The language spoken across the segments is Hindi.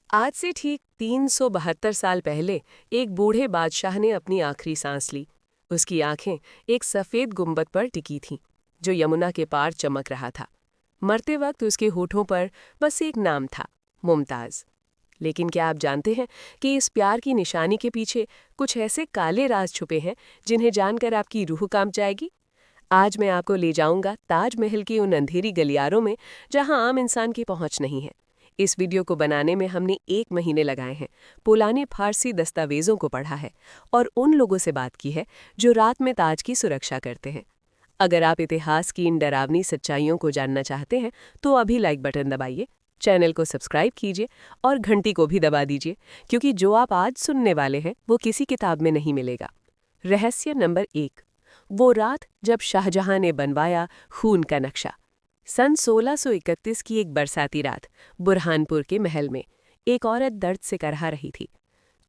आज से ठीक 372 साल पहले एक बूढ़े बादशाह ने अपनी आखिरी सांस ली। उसकी आंखें एक सफेद गुंबद पर टिकी थीं, जो यमुना के पार चमक रहा था। मरते वक्त उसके होठों पर बस एक नाम था, मुमताज। लेकिन क्या आप जानते हैं कि इस प्यार की निशानी के पीछे कुछ ऐसे काले राज छुपे हैं जिन्हें जानकर आपकी रूह कांप जाएगी। आज मैं आपको ले जाऊंगा ताजमहल की उन अंधेरी गलियारों में जहां आम इंसान की पहुंच नहीं है। इस वीडियो को बनाने में हमने 1 महीने लगाए हैं, पुराने फारसी दस्तावेजों को पढ़ा है और उन लोगों से बात की है जो रात में ताज की सुरक्षा करते हैं। अगर आप इतिहास की इन डरावनी सच्चाइयों को जानना चाहते हैं तो अभी लाइक बटन दबाइए, चैनल को सब्सक्राइब कीजिए और घंटी को भी दबा दीजिए, क्योंकि जो आप आज सुनने वाले हैं वो किसी किताब में नहीं मिलेगा। रहस्य नंबर 1, वो रात जब शाहजहां ने बनवाया खून का नक्शा। सन 1631 की एक बरसाती रात बुरहानपुर के महल में एक औरत दर्द से करहा रही थी।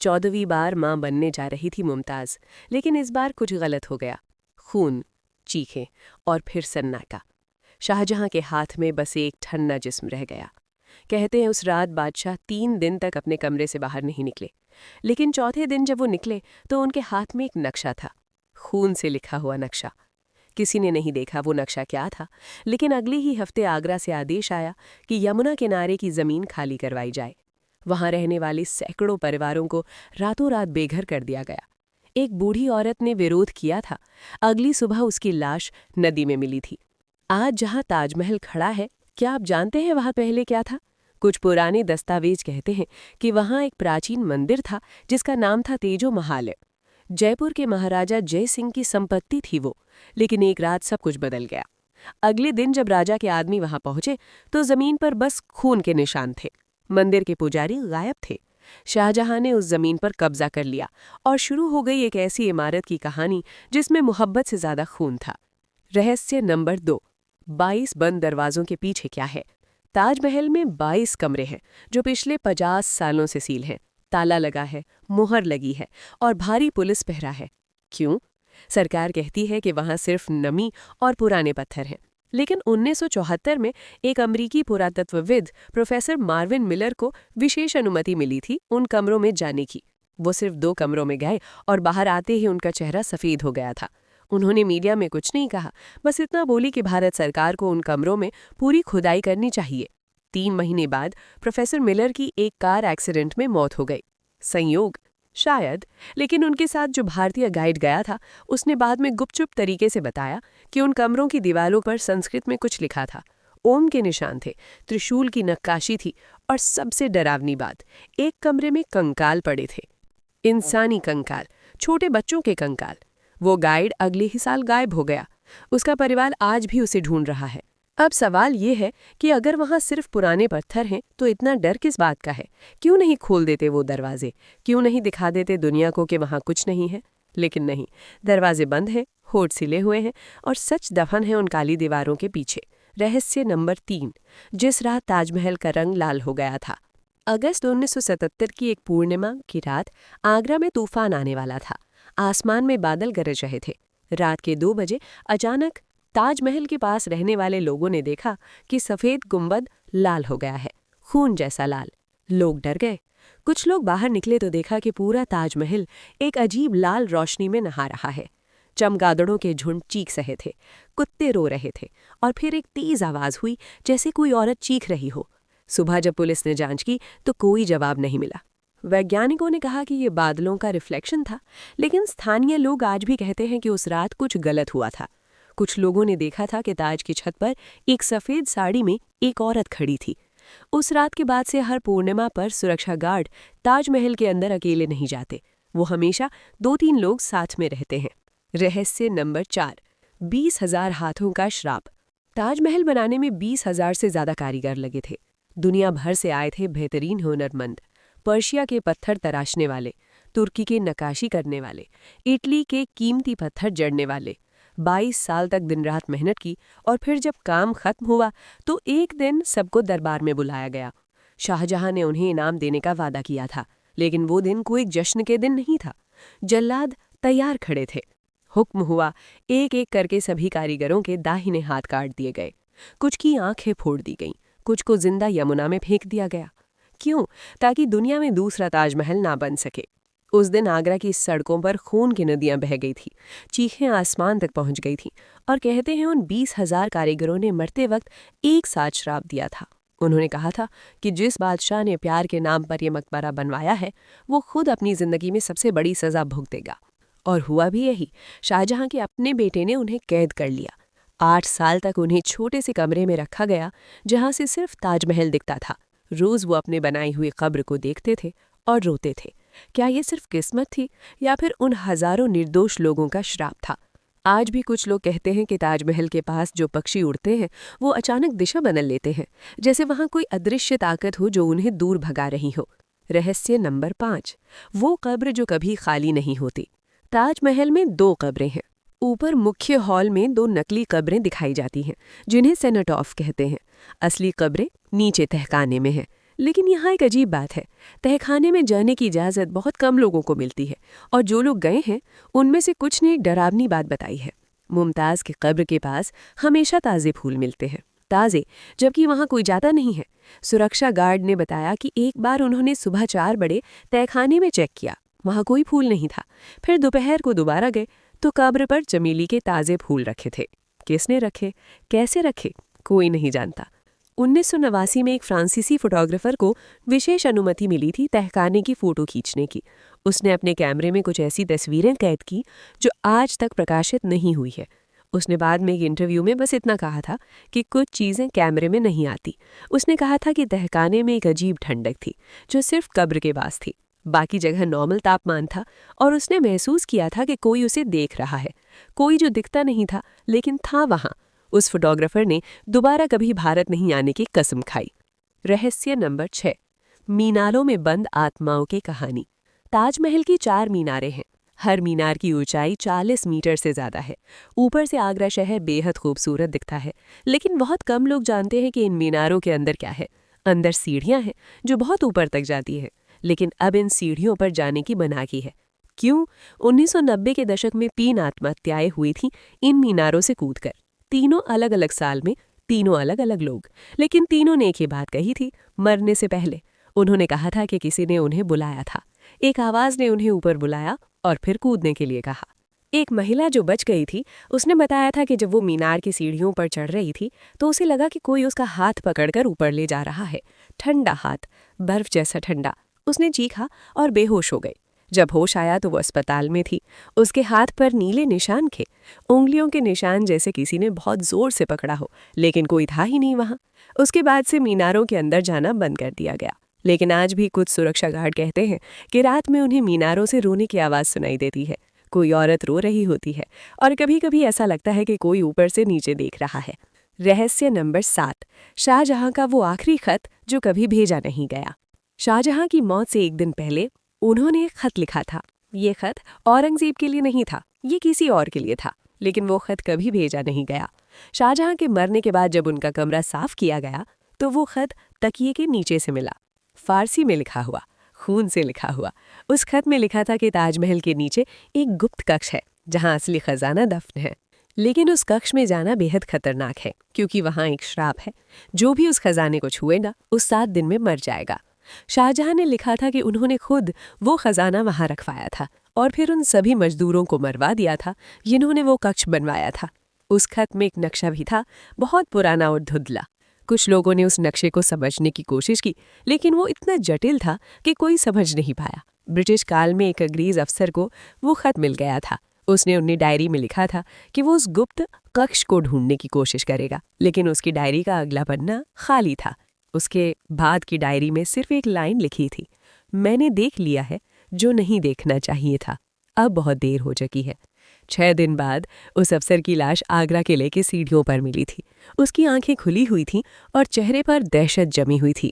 14वीं बार मां बनने जा रही थी मुमताज, लेकिन इस बार कुछ गलत हो गया। खून, चीखें और फिर सन्नाटा। शाहजहां के हाथ में बस एक ठन्ना जिस्म रह गया। कहते हैं उस रात बादशाह 3 दिन तक अपने कमरे से बाहर नहीं निकले, लेकिन चौथे दिन जब वो निकले तो उनके हाथ में एक नक्शा था, खून से लिखा हुआ नक्शा। किसी ने नहीं देखा वो नक्शा क्या था, लेकिन अगले ही हफ्ते आगरा से आदेश आया कि यमुना किनारे की जमीन खाली करवाई जाए। वहां रहने वाले सैकड़ों परिवारों को रातों रात बेघर कर दिया गया। एक बूढ़ी औरत ने विरोध किया था। अगली सुबह उसकी लाश नदी में मिली थी। आज जहां ताजमहल खड़ा है, क्या आप जानते हैं वहां पहले क्या था? कुछ पुराने दस्तावेज कहते हैं कि वहां एक प्राचीन मंदिर था जिसका नाम था तेजो महाल। जयपुर के महाराजा जय सिंह की संपत्ति थी वो, लेकिन एक रात सब कुछ बदल गया। अगले दिन जब राजा के आदमी वहां पहुंचे तो जमीन पर बस खून के निशान थे। मंदिर के पुजारी गायब थे। शाहजहां ने उस जमीन पर कब्जा कर लिया और शुरू हो गई एक ऐसी इमारत की कहानी जिसमें मोहब्बत से ज्यादा खून था। रहस्य नंबर 2, 22 बंद दरवाजों के पीछे क्या है? ताजमहल में 22 कमरे हैं जो पिछले 50 सालों से सील हैं। ताला लगा है, मुहर लगी है और भारी पुलिस पहरा है। क्यों? सरकार कहती है कि वहां सिर्फ नमी और पुराने पत्थर हैं, लेकिन 1974 में एक अमरीकी पुरातत्वविद प्रोफेसर मार्विन मिलर को विशेष अनुमति मिली थी उन कमरों में जाने की। वो सिर्फ 2 कमरों में गए और बाहर आते ही उनका चेहरा सफ़ेद हो गया था। उन्होंने मीडिया में कुछ नहीं कहा, बस इतना बोली कि भारत सरकार को उन कमरों में पूरी खुदाई करनी चाहिए। 3 महीने बाद प्रोफेसर मिलर की एक कार एक्सीडेंट में मौत हो गई। संयोग? शायद, लेकिन उनके साथ जो भारतीय गाइड गया था उसने बाद में गुपचुप तरीके से बताया कि उन कमरों की दीवारों पर संस्कृत में कुछ लिखा था। ओम के निशान थे, त्रिशूल की नक्काशी थी और सबसे डरावनी बात, एक कमरे में कंकाल पड़े थे। इंसानी कंकाल, छोटे बच्चों के कंकाल। वो गाइड अगले ही साल गायब हो गया। उसका परिवार आज भी उसे ढूंढ रहा है। अब सवाल ये है कि अगर वहां सिर्फ पुराने पत्थर हैं तो इतना डर किस बात का है? क्यों नहीं खोल देते वो दरवाजे? क्यों नहीं दिखा देते दुनिया को कि वहां कुछ नहीं है? लेकिन नहीं, दरवाजे बंद हैं, होठ सिले हुए हैं और सच दफन है उन काली दीवारों के पीछे। रहस्य नंबर 3, जिस रात ताजमहल का रंग लाल हो गया था। अगस्त 1977 की एक पूर्णिमा की रात आगरा में तूफान आने वाला था। आसमान में बादल गरज रहे थे। रात के 2 बजे अचानक ताजमहल के पास रहने वाले लोगों ने देखा कि सफेद गुंबद लाल हो गया है, खून जैसा लाल। लोग डर गए। कुछ लोग बाहर निकले तो देखा कि पूरा ताजमहल एक अजीब लाल रोशनी में नहा रहा है। चमगादड़ों के झुंड चीख रहे थे, कुत्ते रो रहे थे और फिर एक तेज आवाज हुई जैसे कोई औरत चीख रही हो। सुबह जब पुलिस ने जांच की तो कोई जवाब नहीं मिला। वैज्ञानिकों ने कहा कि ये बादलों का रिफ्लेक्शन था, लेकिन स्थानीय लोग आज भी कहते हैं कि उस रात कुछ गलत हुआ था। कुछ लोगों ने देखा था कि ताज की छत पर एक सफेद साड़ी में एक औरत खड़ी थी। उस रात के बाद से हर पूर्णिमा पर सुरक्षा गार्ड ताजमहल के अंदर अकेले नहीं जाते। वो हमेशा 2-3 लोग साथ में रहते हैं। रहस्य नंबर 4, 20,000 हाथों का श्राप। ताजमहल बनाने में 20,000 से ज्यादा कारीगर लगे थे। दुनिया भर से आए थे बेहतरीन हुनरमंद। पर्शिया के पत्थर तराशने वाले, तुर्की के नक्काशी करने वाले, इटली के कीमती पत्थर जड़ने वाले। 22 साल तक दिन रात मेहनत की और फिर जब काम खत्म हुआ तो एक दिन सबको दरबार में बुलाया गया। शाहजहां ने उन्हें इनाम देने का वादा किया था, लेकिन वो दिन कोई जश्न के दिन नहीं था। जल्लाद तैयार खड़े थे। हुक्म हुआ, एक एक करके सभी कारीगरों के दाहिने हाथ काट दिए गए। कुछ की आंखें फोड़ दी गईं, कुछ को जिंदा यमुना में फेंक दिया गया। क्यों? ताकि दुनिया में दूसरा ताजमहल ना बन सके। उस दिन आगरा की सड़कों पर खून की नदियां बह गई थी, चीखें आसमान तक पहुंच गई थी, और कहते हैं उन 20,000 कारीगरों ने मरते वक्त एक साथ श्राप दिया था। उन्होंने कहा था कि जिस बादशाह ने प्यार के नाम पर यह मकबरा बनवाया है, वो खुद अपनी जिंदगी में सबसे बड़ी सजा भुगतेगा। और हुआ भी यही। शाहजहां के अपने बेटे ने उन्हें कैद कर लिया। 8 साल तक उन्हें छोटे से कमरे में रखा गया, जहां से सिर्फ ताजमहल दिखता था। रोज वो अपने बनाई हुई कब्र को देखते थे और रोते थे। क्या ये सिर्फ किस्मत थी, या फिर उन हजारों निर्दोष लोगों का श्राप था? आज भी कुछ लोग कहते हैं कि ताजमहल के पास जो पक्षी उड़ते हैं वो अचानक दिशा बदल लेते हैं, जैसे वहां कोई अदृश्य ताकत हो जो उन्हें दूर भगा रही हो। रहस्य नंबर 5, वो कब्र जो कभी खाली नहीं होती। ताजमहल में 2 कब्रें हैं। ऊपर मुख्य हॉल में 2 नकली कब्रें दिखाई जाती हैं, जिन्हें सेनेटॉफ कहते हैं। असली कब्रें नीचे तहखाने में हैं। लेकिन यहाँ एक अजीब बात है। तहखाने में जाने की इजाज़त बहुत कम लोगों को मिलती है, और जो लोग गए हैं उनमें से कुछ ने एक डरावनी बात बताई है। मुमताज़ की कब्र के पास हमेशा ताज़े फूल मिलते हैं, ताज़े, जबकि वहाँ कोई जाता नहीं है। सुरक्षा गार्ड ने बताया कि एक बार उन्होंने सुबह 4 बजे तहखाने में चेक किया, वहाँ कोई फूल नहीं था। फिर दोपहर को दोबारा गए तो कब्र पर चमेली के ताज़े फूल रखे थे। किसने रखे, कैसे रखे, कोई नहीं जानता। 1989 में एक फ्रांसीसी फोटोग्राफर को विशेष अनुमति मिली थी तहखाने की फ़ोटो खींचने की। उसने अपने कैमरे में कुछ ऐसी तस्वीरें कैद की जो आज तक प्रकाशित नहीं हुई है। उसने बाद में एक इंटरव्यू में बस इतना कहा था कि कुछ चीज़ें कैमरे में नहीं आती। उसने कहा था कि तहखाने में एक अजीब ठंडक थी जो सिर्फ कब्र के पास थी। बाकी जगह नॉर्मल तापमान था, और उसने महसूस किया था कि कोई उसे देख रहा है, कोई जो दिखता नहीं था लेकिन था वहाँ। उस फोटोग्राफर ने दोबारा कभी भारत नहीं आने की कसम खाई। रहस्य नंबर 6, मीनारों में बंद आत्माओं की कहानी। ताजमहल की 4 मीनारें हैं। हर मीनार की ऊंचाई 40 मीटर से ज़्यादा है। ऊपर से आगरा शहर बेहद खूबसूरत दिखता है, लेकिन बहुत कम लोग जानते हैं कि इन मीनारों के अंदर क्या है। अंदर सीढ़ियाँ हैं जो बहुत ऊपर तक जाती हैं, लेकिन अब इन सीढ़ियों पर जाने की मनाही है। क्यों? 1990 के दशक में 3 आत्महत्याएं हुई थीं इन मीनारों से कूदकर। तीनों अलग अलग साल में, तीनों अलग अलग लोग, लेकिन तीनों ने एक ही बात कही थी मरने से पहले। उन्होंने कहा था कि किसी ने उन्हें बुलाया था, एक आवाज़ ने उन्हें ऊपर बुलाया और फिर कूदने के लिए कहा। एक महिला जो बच गई थी, उसने बताया था कि जब वो मीनार की सीढ़ियों पर चढ़ रही थी तो उसे लगा कि कोई उसका हाथ पकड़कर ऊपर ले जा रहा है। ठंडा हाथ, बर्फ जैसा ठंडा। उसने चीखा और बेहोश हो गई। जब होश आया तो वो अस्पताल में थी। उसके हाथ पर नीले निशान थे, उंगलियों के निशान जैसे किसी ने बहुत जोर से पकड़ा हो, लेकिन कोई था ही नहीं वहाँ। उसके बाद से मीनारों के अंदर जाना बंद कर दिया गया। लेकिन आज भी कुछ सुरक्षा गार्ड कहते हैं कि रात में उन्हें मीनारों से रोने की आवाज़ सुनाई देती है। कोई औरत रो रही होती है, और कभी कभी ऐसा लगता है कि कोई ऊपर से नीचे देख रहा है। रहस्य नंबर 7, शाहजहां का वो आखिरी खत जो कभी भेजा नहीं गया। शाहजहां की मौत से एक दिन पहले उन्होंने एक खत लिखा था। ये खत औरंगजेब के लिए नहीं था, ये किसी और के लिए था, लेकिन वो खत कभी भेजा नहीं गया। शाहजहां के मरने के बाद जब उनका कमरा साफ किया गया तो वो खत तकिए के नीचे से मिला, फारसी में लिखा हुआ, खून से लिखा हुआ। उस खत में लिखा था कि ताजमहल के नीचे एक गुप्त कक्ष है जहां असली खजाना दफन है, लेकिन उस कक्ष में जाना बेहद खतरनाक है क्योंकि वहां एक श्राप है। जो भी उस खजाने को छुएगा उस 7 दिन में मर जाएगा। शाहजहां ने लिखा था कि उन्होंने खुद वो खजाना वहां रखवाया था और फिर उन सभी मजदूरों को मरवा दिया था जिन्होंने वो कक्ष बनवाया था। उस खत में एक नक्शा भी था, बहुत पुराना और धुंधला। कुछ लोगों ने उस नक्शे को समझने की कोशिश की, लेकिन वो इतना जटिल था कि कोई समझ नहीं पाया। ब्रिटिश काल में एक अंग्रेज अफसर को वो खत मिल गया था। उसने अपनी डायरी में लिखा था कि वो उस गुप्त कक्ष को ढूंढने की कोशिश करेगा, लेकिन उसकी डायरी का अगला पन्ना खाली था। उसके बाद की डायरी में सिर्फ एक लाइन लिखी थी, मैंने देख लिया है जो नहीं देखना चाहिए था, अब बहुत देर हो चुकी है। 6 दिन बाद उस अफसर की लाश आगरा किले की सीढ़ियों पर मिली थी। उसकी आंखें खुली हुई थीं और चेहरे पर दहशत जमी हुई थी।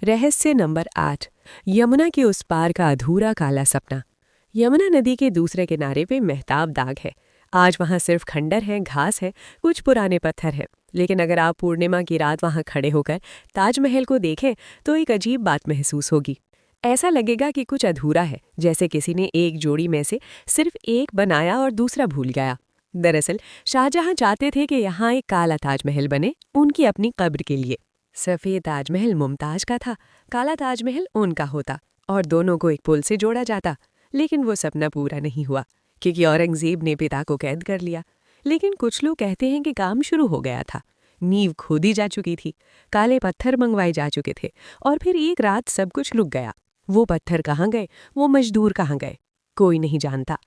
रहस्य नंबर 8, यमुना के उस पार का अधूरा काला सपना। यमुना नदी के दूसरे किनारे पे महताब दाग है। आज वहाँ सिर्फ खंडर है, घास है, कुछ पुराने पत्थर हैं। लेकिन अगर आप पूर्णिमा की रात वहाँ खड़े होकर ताजमहल को देखें तो एक अजीब बात महसूस होगी। ऐसा लगेगा कि कुछ अधूरा है, जैसे किसी ने एक जोड़ी में से सिर्फ एक बनाया और दूसरा भूल गया। दरअसल शाहजहां चाहते थे कि यहाँ एक काला ताजमहल बने, उनकी अपनी कब्र के लिए। सफ़ेद ताजमहल मुमताज का था, काला ताजमहल उनका होता और दोनों को एक पुल से जोड़ा जाता। लेकिन वो सपना पूरा नहीं हुआ क्योंकि औरंगजेब ने पिता को कैद कर लिया। लेकिन कुछ लोग कहते हैं कि काम शुरू हो गया था। नींव खोदी जा चुकी थी, काले पत्थर मंगवाए जा चुके थे और फिर एक रात सब कुछ रुक गया। वो पत्थर कहाँ गए, वो मजदूर कहाँ गए, कोई नहीं जानता।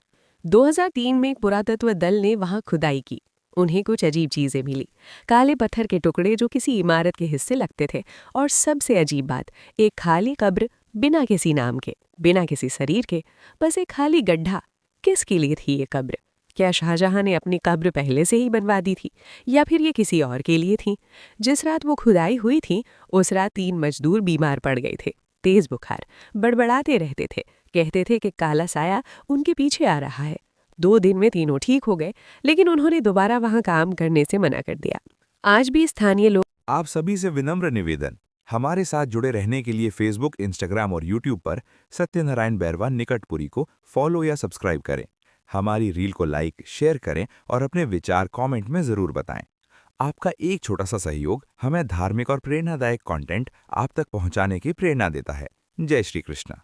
2003 में एक पुरातत्व दल ने वहां खुदाई की। उन्हें कुछ अजीब चीजें मिली, काले पत्थर के टुकड़े जो किसी इमारत के हिस्से लगते थे, और सबसे अजीब बात, एक खाली कब्र, बिना किसी नाम के, बिना किसी शरीर के, बस एक खाली गड्ढा। किसके लिए थी ये कब्र? क्या शाहजहां ने अपनी कब्र पहले से ही बनवा दी थी, या फिर ये किसी और के लिए थी? जिस रात वो खुदाई हुई थी, उस रात 3 मजदूर बीमार पड़ गए थे। तेज बुखार, बड़बड़ाते रहते थे, कहते थे कि काला साया उनके पीछे आ रहा है। 2 दिन में तीनों ठीक हो गए, लेकिन उन्होंने दोबारा वहां काम करने से मना कर दिया। आज भी स्थानीय लोग आप सभी से विनम्र निवेदन, हमारे साथ जुड़े रहने के लिए फेसबुक, इंस्टाग्राम और यूट्यूब पर सत्यनारायण बैरवा निकटपुरी को फॉलो या सब्सक्राइब करें। हमारी रील को लाइक, शेयर करें और अपने विचार कमेंट में ज़रूर बताएं। आपका एक छोटा सा सहयोग हमें धार्मिक और प्रेरणादायक कंटेंट आप तक पहुंचाने की प्रेरणा देता है। जय श्री कृष्ण।